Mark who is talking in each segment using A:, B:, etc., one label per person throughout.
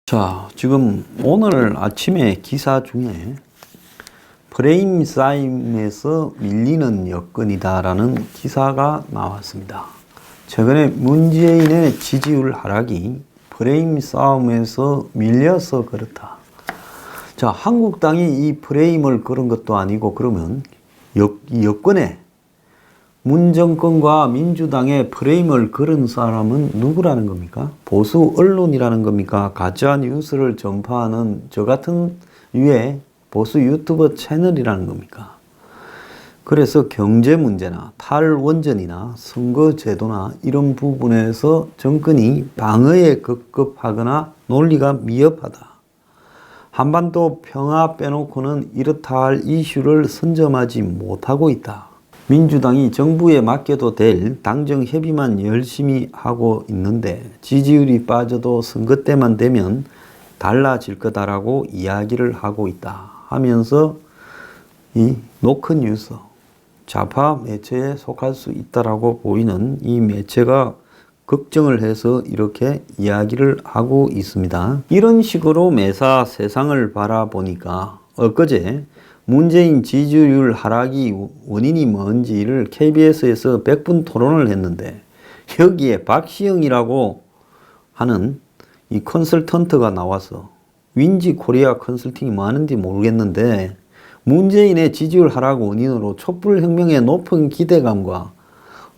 A: 자, 지금 오늘 아침에 기사 중에 프레임 싸움에서 밀리는 여건이다라는 기사가 나왔습니다. 최근에 문재인의 지지율 하락이 프레임 싸움에서 밀려서 그렇다. 자, 한국당이 이 프레임을 걸은 것도 아니고 그러면 여권에 문정권과 민주당의 프레임을 걸은 사람은 누구라는 겁니까? 보수 언론이라는 겁니까? 가짜 뉴스를 전파하는 저 같은 유의 보수 유튜버 채널이라는 겁니까? 그래서 경제 문제나 탈원전이나 선거제도나 이런 부분에서 정권이 방어에 급급하거나 논리가 미흡하다. 한반도 평화 빼놓고는 이렇다 할 이슈를 선점하지 못하고 있다. 민주당이 정부에 맡겨도 될 당정 협의만 열심히 하고 있는데 지지율이 빠져도 선거 때만 되면 달라질 거다라고 이야기를 하고 있다 하면서 이 노컷 뉴스 좌파 매체에 속할 수 있다라고 보이는 이 매체가 걱정을 해서 이렇게 이야기를 하고 있습니다. 이런 식으로 매사 세상을 바라보니까 엊그제 문재인 지지율 하락이 원인이 뭔지를 KBS에서 100분 토론을 했는데 여기에 박시영이라고 하는 이 컨설턴트가 나와서 윈지 코리아 컨설팅이 뭐 하는지 모르겠는데 문재인의 지지율 하락 원인으로 촛불혁명의 높은 기대감과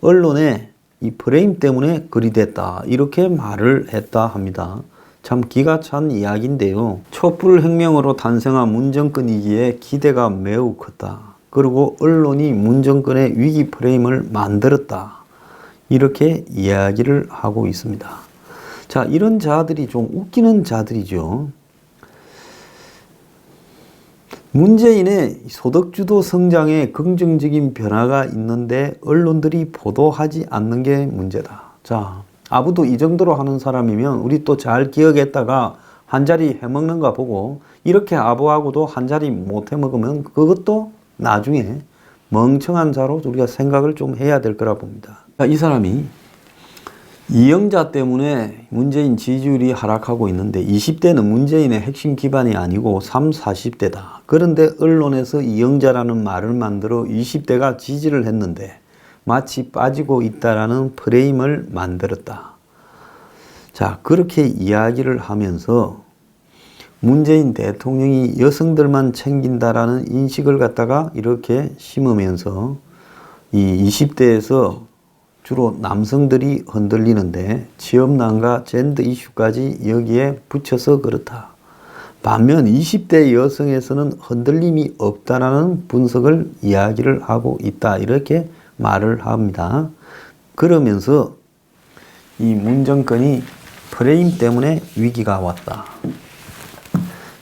A: 언론의 이 프레임 때문에 그리 됐다 이렇게 말을 했다 합니다. 참 기가 찬 이야기인데요. 촛불혁명으로 탄생한 문정권이기에 기대가 매우 컸다. 그리고 언론이 문정권의 위기 프레임을 만들었다. 이렇게 이야기를 하고 있습니다. 자, 이런 자들이 좀 웃기는 자들이죠. 문재인의 소득주도 성장에 긍정적인 변화가 있는데 언론들이 보도하지 않는 게 문제다. 자, 아부도 이 정도로 하는 사람이면 우리 또 잘 기억했다가 한 자리 해먹는 거 보고 이렇게 아부하고도 한 자리 못 해먹으면 그것도 나중에 멍청한 자로 우리가 생각을 좀 해야 될 거라 봅니다. 이 사람이 이영자 때문에 문재인 지지율이 하락하고 있는데 20대는 문재인의 핵심 기반이 아니고 30, 40대다. 그런데 언론에서 이영자라는 말을 만들어 20대가 지지를 했는데 마치 빠지고 있다라는 프레임을 만들었다. 자, 그렇게 이야기를 하면서 문재인 대통령이 여성들만 챙긴다라는 인식을 갖다가 이렇게 심으면서 이 20대에서 주로 남성들이 흔들리는데 취업난과 젠더 이슈까지 여기에 붙여서 그렇다. 반면 20대 여성에서는 흔들림이 없다라는 분석을 이야기를 하고 있다. 이렇게 말을 합니다. 그러면서 이 문정권이 프레임 때문에 위기가 왔다.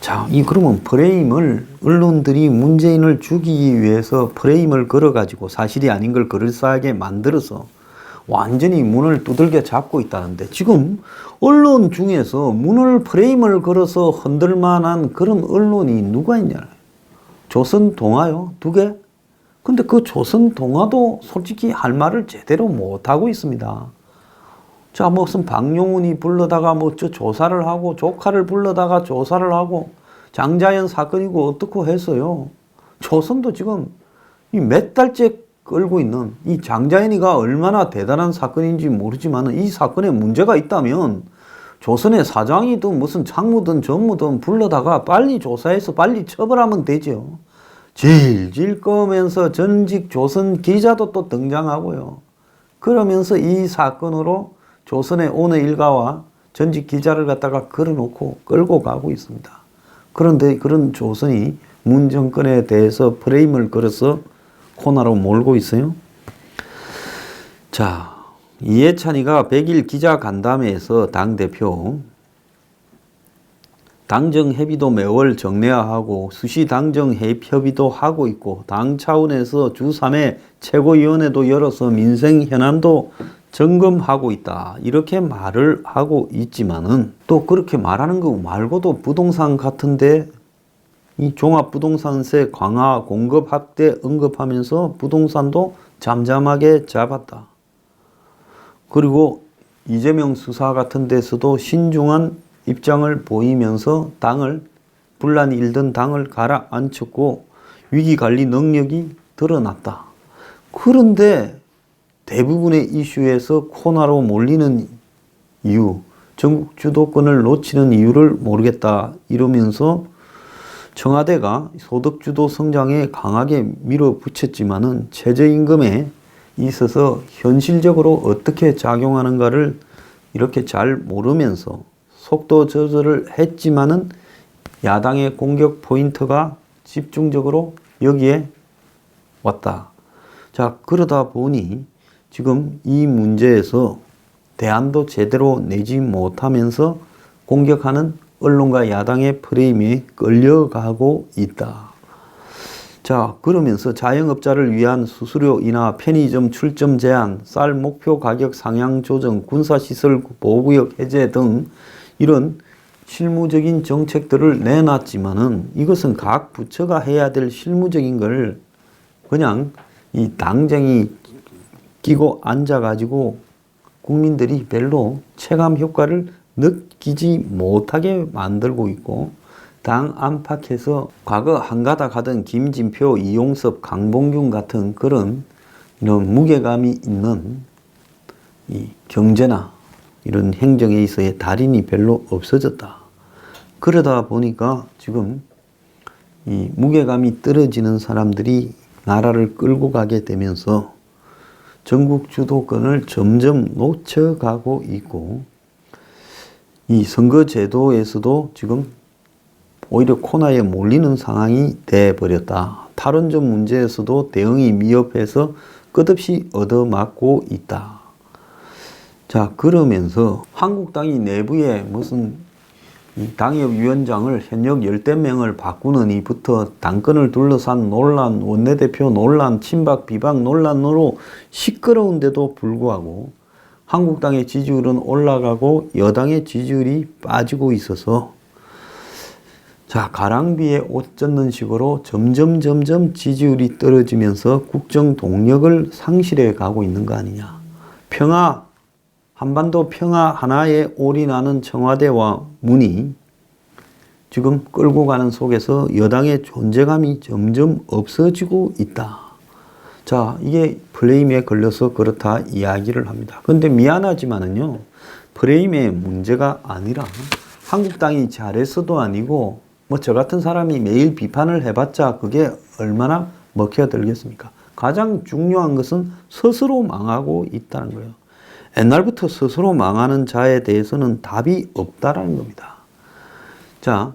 A: 자, 그러면 프레임을 언론들이 문재인을 죽이기 위해서 프레임을 걸어가지고 사실이 아닌 걸 그럴싸하게 만들어서 완전히 문을 두들겨 잡고 있다는데 지금 언론 중에서 문을 프레임을 걸어서 흔들만한 그런 언론이 누가 있냐? 조선동아요? 2개? 근데 그 조선동아도 솔직히 할 말을 제대로 못하고 있습니다. 자, 무슨 박용훈이 불러다가 저 조사를 하고 조카를 불러다가 조사를 하고 장자연 사건이고 어떻고 했어요. 조선도 지금 몇 달째 끌고 있는 이 장자연이가 얼마나 대단한 사건인지 모르지만 이 사건에 문제가 있다면 조선의 사장이든 무슨 장무든 전무든 불러다가 빨리 조사해서 빨리 처벌하면 되죠. 질질 꺼면서 전직 조선 기자도 또 등장하고요. 그러면서 이 사건으로 조선의 오늘 일가와 전직 기자를 갖다가 걸어놓고 끌고 가고 있습니다. 그런데 그런 조선이 문 정권에 대해서 프레임을 걸어서 코너로 몰고 있어요. 자, 이해찬이가 100일 기자간담회에서 당대표 당정협의도 매월 정례화하고 수시 당정협의도 하고 있고 당 차원에서 주 3회 최고위원회도 열어서 민생 현안도 점검하고 있다. 이렇게 말을 하고 있지만은 또 그렇게 말하는 거 말고도 부동산 같은데 이 종합부동산세 강화 공급 확대 언급하면서 부동산도 잠잠하게 잡았다. 그리고 이재명 수사 같은 데서도 신중한 입장을 보이면서 분란이 일던 당을 가라앉혔고 위기관리 능력이 드러났다. 그런데 대부분의 이슈에서 코너로 몰리는 이유, 전국 주도권을 놓치는 이유를 모르겠다 이러면서 청와대가 소득주도 성장에 강하게 밀어붙였지만은 최저임금에 있어서 현실적으로 어떻게 작용하는가를 이렇게 잘 모르면서 속도 조절을 했지만은 야당의 공격 포인트가 집중적으로 여기에 왔다. 자, 그러다 보니 지금 이 문제에서 대안도 제대로 내지 못하면서 공격하는 언론과 야당의 프레임에 끌려가고 있다. 자, 그러면서 자영업자를 위한 수수료 인하, 편의점 출점 제한, 쌀 목표 가격 상향 조정, 군사시설 보호구역 해제 등 이런 실무적인 정책들을 내놨지만은 이것은 각 부처가 해야 될 실무적인 걸 그냥 이 당쟁이 끼고 앉아가지고 국민들이 별로 체감 효과를 느끼지 못하게 만들고 있고, 당 안팎에서 과거 한가닥 하던 김진표, 이용섭, 강봉균 같은 그런 이런 무게감이 있는 이 경제나 이런 행정에 있어의 달인이 별로 없어졌다. 그러다 보니까 지금 이 무게감이 떨어지는 사람들이 나라를 끌고 가게 되면서 전국 주도권을 점점 놓쳐가고 있고, 이 선거제도에서도 지금 오히려 코너에 몰리는 상황이 돼버렸다. 탈원전 문제에서도 대응이 미흡해서 끝없이 얻어맞고 있다. 자, 그러면서 한국당이 내부에 무슨 당협위원장을 현역 10대 명을 바꾸는 이부터 당권을 둘러싼 논란, 원내대표 논란, 친박 비박 논란으로 시끄러운데도 불구하고 한국당의 지지율은 올라가고 여당의 지지율이 빠지고 있어서, 자, 가랑비에 옷 젖는 식으로 점점 지지율이 떨어지면서 국정 동력을 상실해 가고 있는 거 아니냐. 한반도 평화 하나에 올인하는 청와대와 문이 지금 끌고 가는 속에서 여당의 존재감이 점점 없어지고 있다. 자, 이게 프레임에 걸려서 그렇다 이야기를 합니다. 그런데 미안하지만은요, 프레임의 문제가 아니라 한국당이 잘해서도 아니고 뭐 저 같은 사람이 매일 비판을 해봤자 그게 얼마나 먹혀들겠습니까? 가장 중요한 것은 스스로 망하고 있다는 거예요. 옛날부터 스스로 망하는 자에 대해서는 답이 없다라는 겁니다. 자,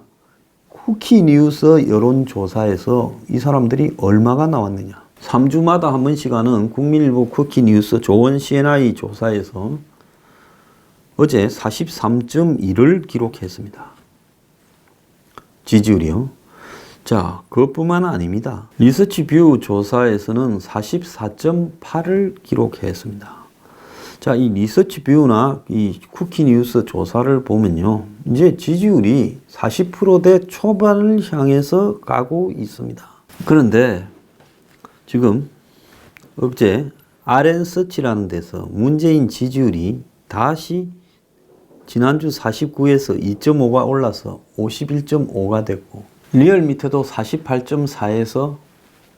A: 쿠키뉴스 여론조사에서 이 사람들이 얼마가 나왔느냐. 3주마다 한 번씩 하는 국민일보 쿠키뉴스 조원 CNI 조사에서 어제 43.1을 기록했습니다. 지지율이요. 자, 그것뿐만 아닙니다. 리서치뷰 조사에서는 44.8을 기록했습니다. 자, 이 리서치뷰나 이 쿠키뉴스 조사를 보면요, 이제 지지율이 40%대 초반을 향해서 가고 있습니다. 그런데 지금 어제 RN서치라는 데서 문재인 지지율이 다시 지난주 49에서 2.5가 올라서 51.5가 됐고, 리얼 밑에도 48.4에서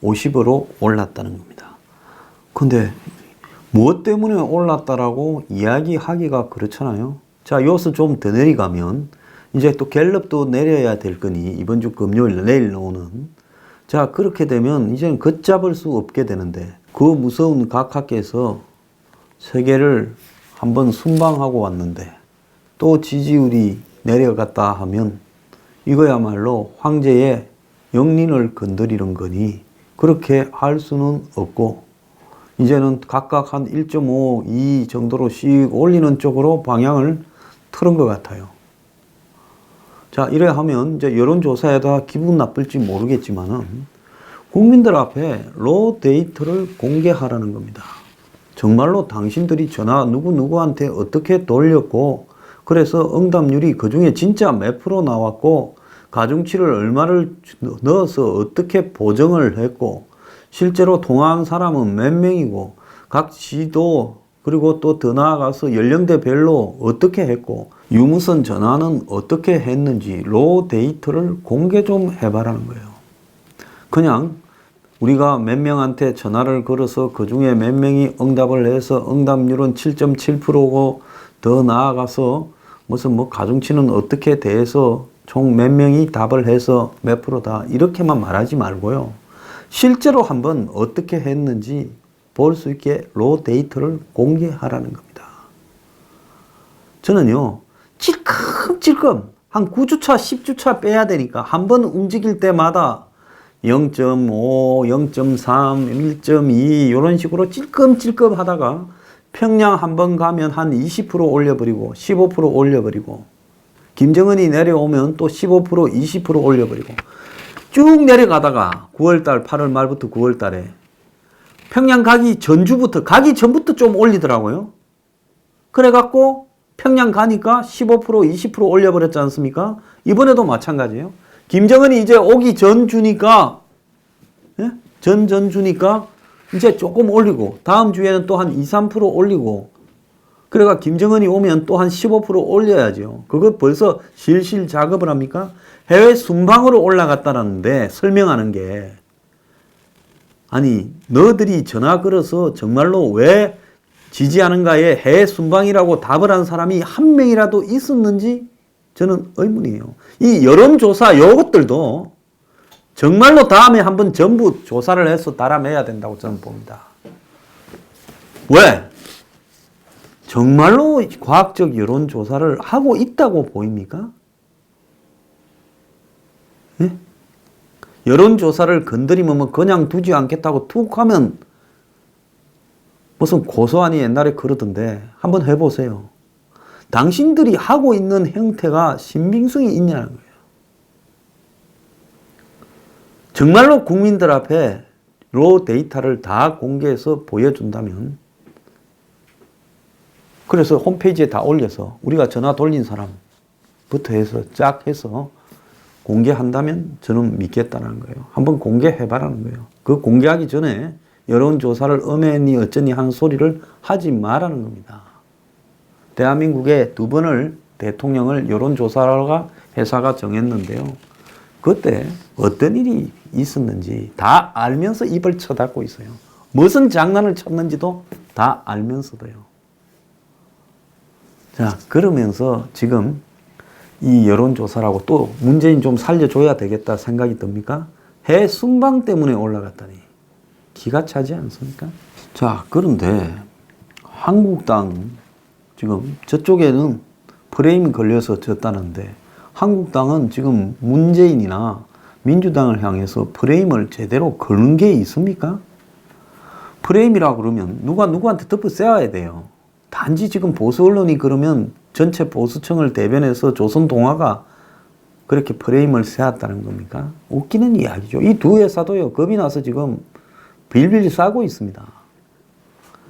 A: 50으로 올랐다는 겁니다. 근데 무엇 때문에 올랐다라고 이야기하기가 그렇잖아요. 자, 여기서 좀 더 내려가면 이제 또 갤럽도 내려야 될 거니, 이번 주 금요일 내일 나오는. 자, 그렇게 되면 이제는 걷잡을 수 없게 되는데, 그 무서운 각하께서 세계를 한번 순방하고 왔는데 또 지지율이 내려갔다 하면 이거야말로 황제의 영린을 건드리는 거니 그렇게 할 수는 없고, 이제는 각각 한 1.5, 2 정도로씩 올리는 쪽으로 방향을 틀은 것 같아요. 자, 이래 하면 이제 여론조사에다 기분 나쁠지 모르겠지만은 국민들 앞에 로 데이터를 공개하라는 겁니다. 정말로 당신들이 전화 누구한테 어떻게 돌렸고, 그래서 응답률이 그 중에 진짜 몇 프로 나왔고, 가중치를 얼마를 넣어서 어떻게 보정을 했고, 실제로 통화한 사람은 몇 명이고, 각 지도 그리고 또 더 나아가서 연령대별로 어떻게 했고 유무선 전화는 어떻게 했는지 로 데이터를 공개 좀 해봐라는 거예요. 그냥 우리가 몇 명한테 전화를 걸어서 그 중에 몇 명이 응답을 해서 응답률은 7.7%고 더 나아가서 무슨 뭐 가중치는 어떻게 돼서 총 몇 명이 답을 해서 몇 프로다 이렇게만 말하지 말고요. 실제로 한번 어떻게 했는지 볼 수 있게 로 데이터를 공개하라는 겁니다. 저는요, 찔끔찔끔 한 9주차, 10주차 빼야 되니까 한 번 움직일 때마다 0.5, 0.3, 1.2 이런 식으로 찔끔찔끔 하다가 평양 한 번 가면 한 20% 올려버리고 15% 올려버리고 김정은이 내려오면 또 15%, 20% 올려버리고 쭉 내려가다가 9월달, 8월 말부터 9월달에 평양 가기 전부터 좀 올리더라고요. 그래갖고 평양 가니까 15%, 20% 올려버렸지 않습니까? 이번에도 마찬가지예요. 김정은이 이제 오기 전 주니까, 예? 전 주니까 이제 조금 올리고, 다음 주에는 또 한 2, 3% 올리고, 그래가 김정은이 오면 또 한 15% 올려야죠. 그거 벌써 실실 작업을 합니까? 해외 순방으로 올라갔다는데 설명하는 게, 아니, 너희들이 전화 걸어서 정말로 왜 지지하는가에 해외 순방이라고 답을 한 사람이 한 명이라도 있었는지 저는 의문이에요. 이 여론조사 요것들도 정말로 다음에 한번 전부 조사를 해서 달아내야 된다고 저는 봅니다. 왜? 정말로 과학적 여론조사를 하고 있다고 보입니까? 예? 여론조사를 건드리면 그냥 두지 않겠다고 툭 하면 무슨 고소하니 옛날에 그러던데 한번 해보세요. 당신들이 하고 있는 형태가 신빙성이 있냐는 거예요. 정말로 국민들 앞에 로 데이터를 다 공개해서 보여준다면, 그래서 홈페이지에 다 올려서 우리가 전화 돌린 사람부터 해서 쫙 해서 공개한다면 저는 믿겠다는 거예요. 한번 공개해봐라는 거예요. 그 공개하기 전에 여론조사를 엄했니 어쩌니 하는 소리를 하지 말라는 겁니다. 대한민국에 2번을 대통령을 여론조사가 회사가 정했는데요. 그때 어떤 일이 있었는지 다 알면서 입을 쳐닫고 있어요. 무슨 장난을 쳤는지도 다 알면서도요. 자, 그러면서 지금 이 여론조사라고 또 문재인 좀 살려줘야 되겠다 생각이 듭니까? 해 순방 때문에 올라갔다니 기가 차지 않습니까? 자, 그런데 한국당 지금 저쪽에는 프레임이 걸려서 졌다는데 한국당은 지금 문재인이나 민주당을 향해서 프레임을 제대로 거는 게 있습니까? 프레임이라 그러면 누가 누구한테 덮어 씌워야 돼요. 단지 지금 보수 언론이 그러면 전체 보수층을 대변해서 조선동아가 그렇게 프레임을 세웠다는 겁니까? 웃기는 이야기죠. 이 두 회사도요, 겁이 나서 지금 빌빌 싸고 있습니다.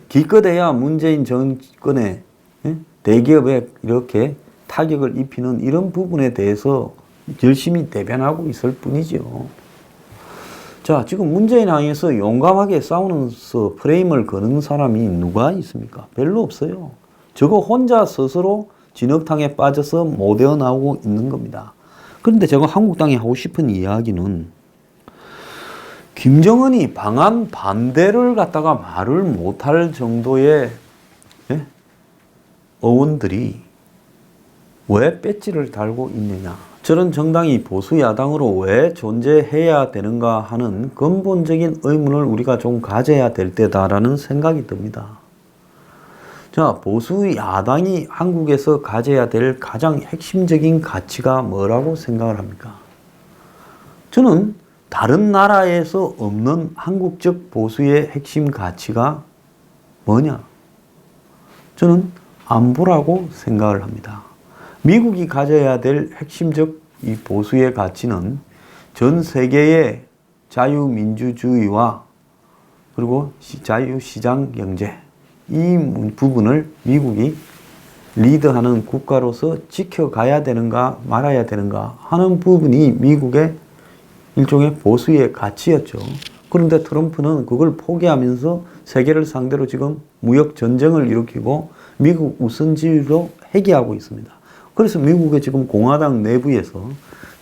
A: 기껏해야 문재인 정권의 대기업에 이렇게 타격을 입히는 이런 부분에 대해서 열심히 대변하고 있을 뿐이죠. 자, 지금 문재인 향해서 용감하게 싸우면서 프레임을 거는 사람이 누가 있습니까? 별로 없어요. 저거 혼자 스스로 진흙탕에 빠져서 못 헤어나오고 있는 겁니다. 그런데 제가 한국당이 하고 싶은 이야기는 김정은이 방한 반대를 갖다가 말을 못할 정도의 의원들이 왜 배지를 달고 있느냐. 저런 정당이 보수 야당으로 왜 존재해야 되는가 하는 근본적인 의문을 우리가 좀 가져야 될 때다라는 생각이 듭니다. 자, 보수 야당이 한국에서 가져야 될 가장 핵심적인 가치가 뭐라고 생각을 합니까? 저는 다른 나라에서 없는 한국적 보수의 핵심 가치가 뭐냐? 저는 안보라고 생각을 합니다. 미국이 가져야 될 핵심적 이 보수의 가치는 전 세계의 자유민주주의와 그리고 자유시장 경제, 이 부분을 미국이 리드하는 국가로서 지켜가야 되는가 말아야 되는가 하는 부분이 미국의 일종의 보수의 가치였죠. 그런데 트럼프는 그걸 포기하면서 세계를 상대로 지금 무역 전쟁을 일으키고 미국 우선주의로 회귀하고 있습니다. 그래서 미국의 지금 공화당 내부에서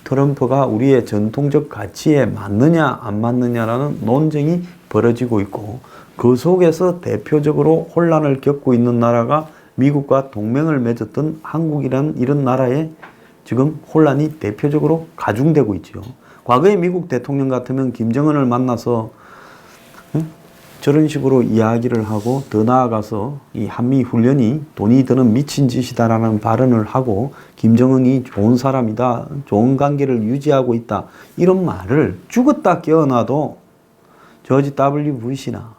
A: 트럼프가 우리의 전통적 가치에 맞느냐 안 맞느냐라는 논쟁이 벌어지고 있고, 그 속에서 대표적으로 혼란을 겪고 있는 나라가 미국과 동맹을 맺었던 한국이라는 이런 나라에 지금 혼란이 대표적으로 가중되고 있죠. 과거에 미국 대통령 같으면 김정은을 만나서 저런 식으로 이야기를 하고, 더 나아가서 이 한미 훈련이 돈이 드는 미친 짓이다라는 발언을 하고, 김정은이 좋은 사람이다, 좋은 관계를 유지하고 있다, 이런 말을 죽었다 깨어나도 조지 W. 부시나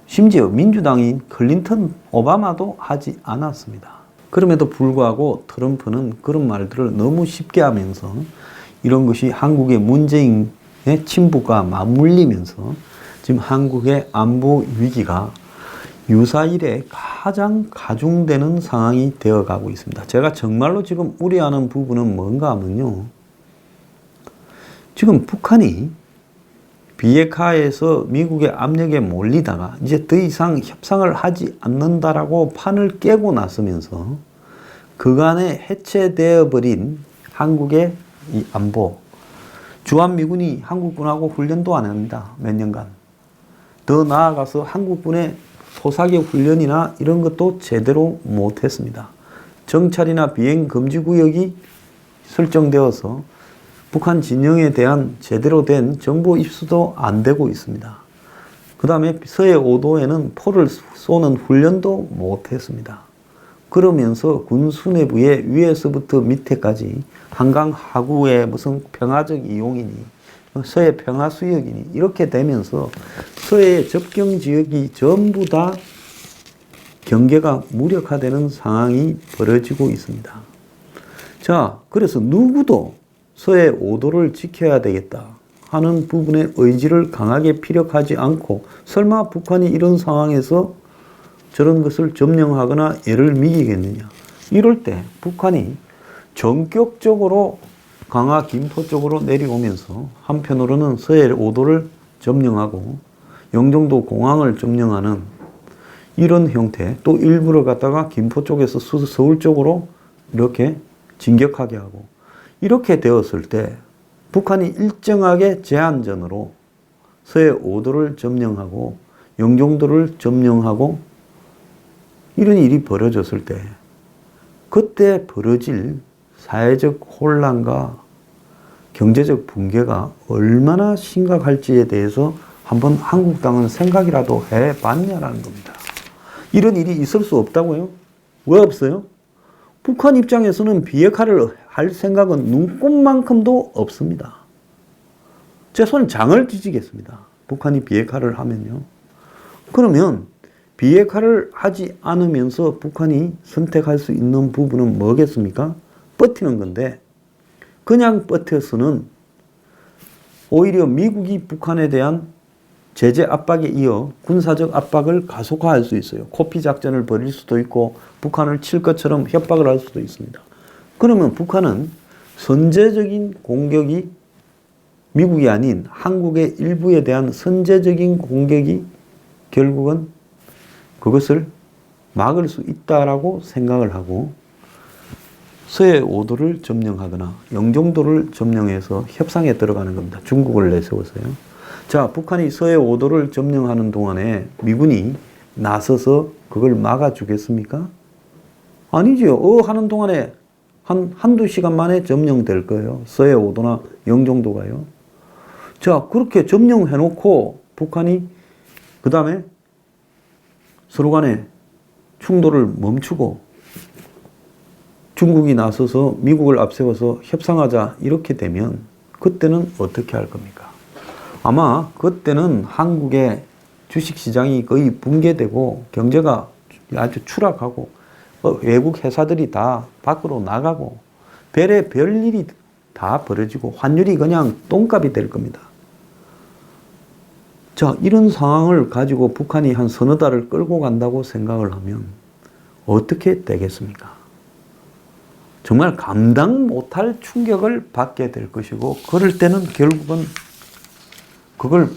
A: 심지어 민주당인 클린턴, 오바마도 하지 않았습니다. 그럼에도 불구하고 트럼프는 그런 말들을 너무 쉽게 하면서 이런 것이 한국의 문재인의 친북과 맞물리면서 지금 한국의 안보 위기가 유사 이래 가장 가중되는 상황이 되어가고 있습니다. 제가 정말로 지금 우려하는 부분은 뭔가 하면요, 지금 북한이 비핵화에서 미국의 압력에 몰리다가 이제 더 이상 협상을 하지 않는다라고 판을 깨고 나서면서 그간에 해체되어 버린 한국의 이 안보, 주한미군이 한국군하고 훈련도 안 합니다. 몇 년간. 더 나아가서 한국군의 소사격 훈련이나 이런 것도 제대로 못했습니다. 정찰이나 비행 금지 구역이 설정되어서 북한 진영에 대한 제대로 된 정보 입수도 안 되고 있습니다. 그 다음에 서해 5도에는 포를 쏘는 훈련도 못했습니다. 그러면서 군 수뇌부의 위에서부터 밑에까지 한강 하구의 무슨 평화적 이용이니 서해 평화수역이니 이렇게 되면서 서해의 접경 지역이 전부 다 경계가 무력화되는 상황이 벌어지고 있습니다. 자, 그래서 누구도 서해 5도를 지켜야 되겠다 하는 부분의 의지를 강하게 피력하지 않고, 설마 북한이 이런 상황에서 저런 것을 점령하거나 얘를 미기겠느냐. 이럴 때 북한이 전격적으로 강화 김포 쪽으로 내려오면서 한편으로는 서해 5도를 점령하고 영종도 공항을 점령하는 이런 형태, 또 일부를 갖다가 김포 쪽에서 서울 쪽으로 이렇게 진격하게 하고, 이렇게 되었을 때 북한이 일정하게 제한전으로 서해 5도를 점령하고 영종도를 점령하고 이런 일이 벌어졌을 때, 그때 벌어질 사회적 혼란과 경제적 붕괴가 얼마나 심각할지에 대해서 한번 한국당은 생각이라도 해봤냐라는 겁니다. 이런 일이 있을 수 없다고요? 왜 없어요? 북한 입장에서는 비핵화를 할 생각은 눈꼽만큼도 없습니다. 제 손 장을 뒤지겠습니다. 북한이 비핵화를 하면요. 그러면 비핵화를 하지 않으면서 북한이 선택할 수 있는 부분은 뭐겠습니까? 버티는 건데, 그냥 버텨서는 오히려 미국이 북한에 대한 제재 압박에 이어 군사적 압박을 가속화할 수 있어요. 코피 작전을 벌일 수도 있고 북한을 칠 것처럼 협박을 할 수도 있습니다. 그러면 북한은 선제적인 공격이, 미국이 아닌 한국의 일부에 대한 선제적인 공격이 결국은 그것을 막을 수 있다라고 생각을 하고 서해 5도를 점령하거나 영종도를 점령해서 협상에 들어가는 겁니다. 중국을 내세워서요. 자, 북한이 서해 5도를 점령하는 동안에 미군이 나서서 그걸 막아주겠습니까? 아니죠. 하는 동안에 한두 시간 만에 점령될 거예요. 서해 5도나 영종도가요. 자, 그렇게 점령해놓고 북한이 그 다음에 서로 간에 충돌을 멈추고 중국이 나서서 미국을 앞세워서 협상하자 이렇게 되면 그때는 어떻게 할 겁니까? 아마 그때는 한국의 주식시장이 거의 붕괴되고 경제가 아주 추락하고 외국 회사들이 다 밖으로 나가고 별일이 다 벌어지고 환율이 그냥 똥값이 될 겁니다. 자, 이런 상황을 가지고 북한이 한 서너 달을 끌고 간다고 생각을 하면 어떻게 되겠습니까? 정말 감당 못할 충격을 받게 될 것이고, 그럴 때는 결국은 그걸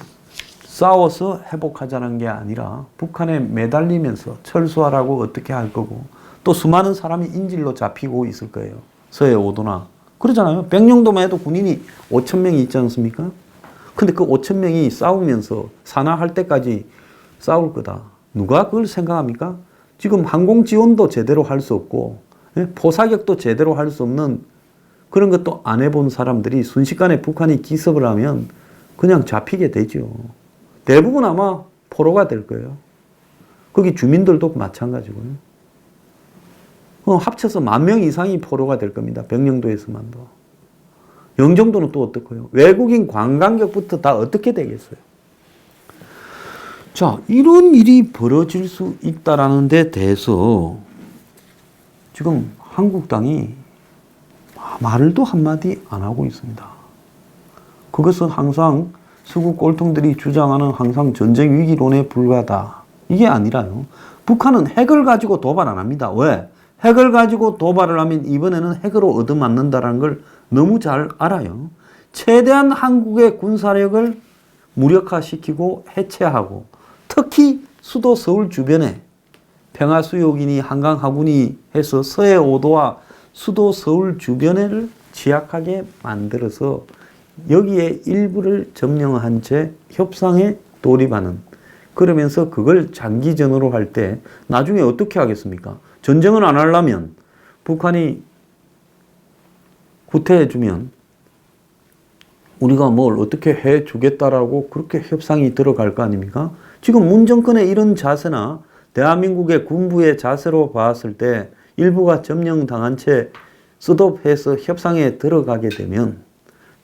A: 싸워서 회복하자는 게 아니라 북한에 매달리면서 철수하라고 어떻게 할 거고, 또 수많은 사람이 인질로 잡히고 있을 거예요. 서해 5도나. 그러잖아요. 백령도만 해도 군인이 5천 명이 있지 않습니까? 근데 그 5천 명이 싸우면서 산화할 때까지 싸울 거다. 누가 그걸 생각합니까? 지금 항공 지원도 제대로 할 수 없고, 포사격도 제대로 할 수 없는 그런 것도 안 해본 사람들이 순식간에 북한이 기습을 하면 그냥 잡히게 되죠. 대부분 아마 포로가 될 거예요. 거기 주민들도 마찬가지고요. 합쳐서 10,000명 이상이 포로가 될 겁니다. 백령도에서만도. 영종도는 또 어떻고요? 외국인 관광객부터 다 어떻게 되겠어요? 자, 이런 일이 벌어질 수 있다라는 데 대해서 지금 한국당이 말도 한마디 안 하고 있습니다. 그것은 항상 서구 꼴통들이 주장하는 항상 전쟁 위기론에 불과하다. 이게 아니라요. 북한은 핵을 가지고 도발 안 합니다. 왜? 핵을 가지고 도발을 하면 이번에는 핵으로 얻어맞는다는 걸 너무 잘 알아요. 최대한 한국의 군사력을 무력화시키고 해체하고, 특히 수도 서울 주변에 평화수욕이니 한강하구니 해서 서해 5도와 수도 서울 주변을 취약하게 만들어서 여기에 일부를 점령한 채 협상에 돌입하는, 그러면서 그걸 장기전으로 할 때 나중에 어떻게 하겠습니까? 전쟁을 안 하려면 북한이 후퇴해주면 우리가 뭘 어떻게 해주겠다라고 그렇게 협상이 들어갈 거 아닙니까? 지금 문 정권의 이런 자세나 대한민국의 군부의 자세로 봤을 때 일부가 점령당한 채 스톱해서 협상에 들어가게 되면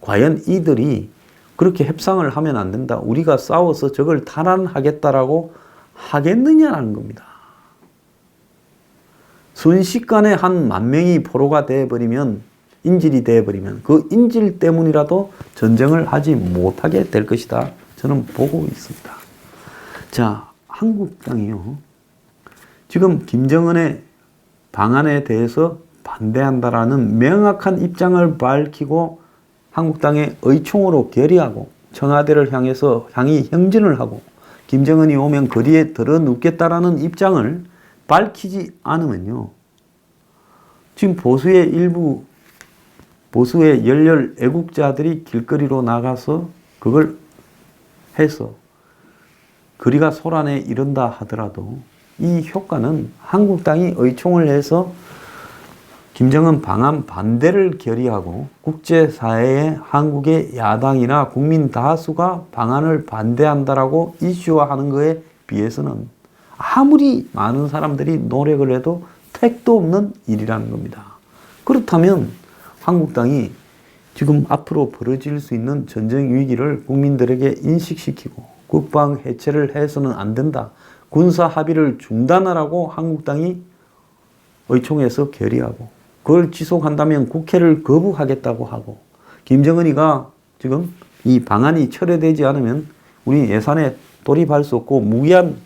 A: 과연 이들이 그렇게 협상을 하면 안 된다, 우리가 싸워서 저걸 탈환하겠다라고 하겠느냐라는 겁니다. 순식간에 한 10,000명이 포로가 되어버리면, 인질이 되어버리면 그 인질 때문이라도 전쟁을 하지 못하게 될 것이다, 저는 보고 있습니다. 자, 한국당이요, 지금 김정은의 방안에 대해서 반대한다라는 명확한 입장을 밝히고 한국당의 의총으로 결의하고 청와대를 향해서 향이 형진을 하고 김정은이 오면 거리에 들어눕겠다라는 입장을 밝히지 않으면요, 지금 보수의 일부, 보수의 열렬 애국자들이 길거리로 나가서 그걸 해서 거리가 소란에 이른다 하더라도 이 효과는 한국당이 의총을 해서 김정은 방안 반대를 결의하고 국제사회에 한국의 야당이나 국민 다수가 방안을 반대한다라고 이슈화하는 것에 비해서는 아무리 많은 사람들이 노력을 해도 택도 없는 일이라는 겁니다. 그렇다면 한국당이 지금 앞으로 벌어질 수 있는 전쟁 위기를 국민들에게 인식시키고 국방 해체를 해서는 안 된다, 군사 합의를 중단하라고 한국당이 의총에서 결의하고 그걸 지속한다면 국회를 거부하겠다고 하고, 김정은이가 지금 이 방안이 철회되지 않으면 우리 예산에 돌입할 수 없고 무기한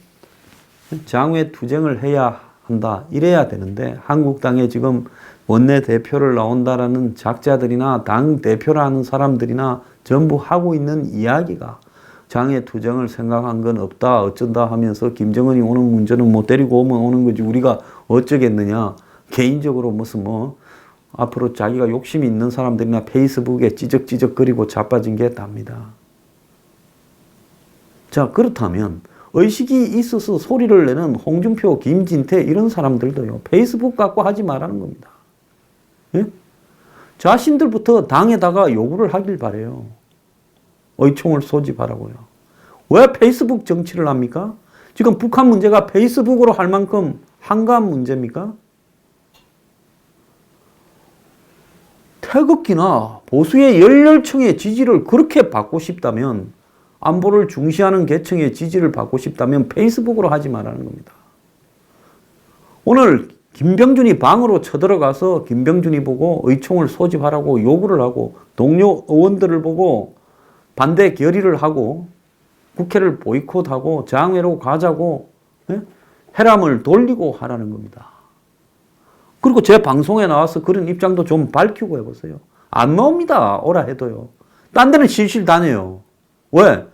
A: 장외 투쟁을 해야 한다, 이래야 되는데 한국당에 지금 원내대표를 나온다라는 작자들이나 당대표라는 사람들이나 전부 하고 있는 이야기가 장외 투쟁을 생각한 건 없다 어쩐다 하면서 김정은이 오는 문제는 뭐 데리고 오면 오는 거지 우리가 어쩌겠느냐, 개인적으로 무슨 뭐 앞으로 자기가 욕심이 있는 사람들이나 페이스북에 찌적찌적거리고 자빠진 게 답니다. 자, 그렇다면 의식이 있어서 소리를 내는 홍준표, 김진태 이런 사람들도요, 페이스북 갖고 하지 말라는 겁니다. 예? 자신들부터 당에다가 요구를 하길 바래요. 의총을 소집하라고요. 왜 페이스북 정치를 합니까? 지금 북한 문제가 페이스북으로 할 만큼 한가한 문제입니까? 태극기나 보수의 열렬층의 지지를 그렇게 받고 싶다면, 안보를 중시하는 계층의 지지를 받고 싶다면 페이스북으로 하지 말라는 겁니다. 오늘 김병준이 방으로 쳐들어가서 김병준이 보고 의총을 소집하라고 요구를 하고 동료 의원들을 보고 반대 결의를 하고 국회를 보이콧하고 장외로 가자고, 예? 해람을 돌리고 하라는 겁니다. 그리고 제 방송에 나와서 그런 입장도 좀 밝히고 해보세요. 안 나옵니다. 오라 해도요. 딴 데는 실실 다녀요. 왜?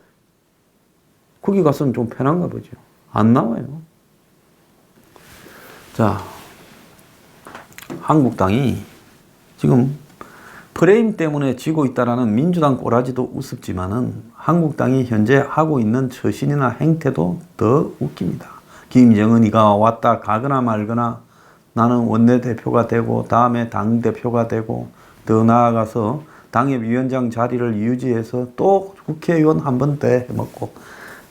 A: 거기 가서는 좀 편한가 보죠. 안 나와요. 자, 한국당이 지금 프레임 때문에 지고 있다라는 민주당 꼬라지도 우습지만은 한국당이 현재 하고 있는 처신이나 행태도 더 웃깁니다. 김정은이가 왔다 가거나 말거나 나는 원내대표가 되고 다음에 당대표가 되고 더 나아가서 당협위원장 자리를 유지해서 또 국회의원 한 번 더 해먹고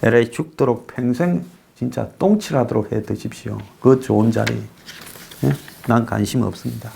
A: LA 죽도록 평생 진짜 똥칠하도록 해 드십시오. 그 좋은 자리. 난 관심 없습니다.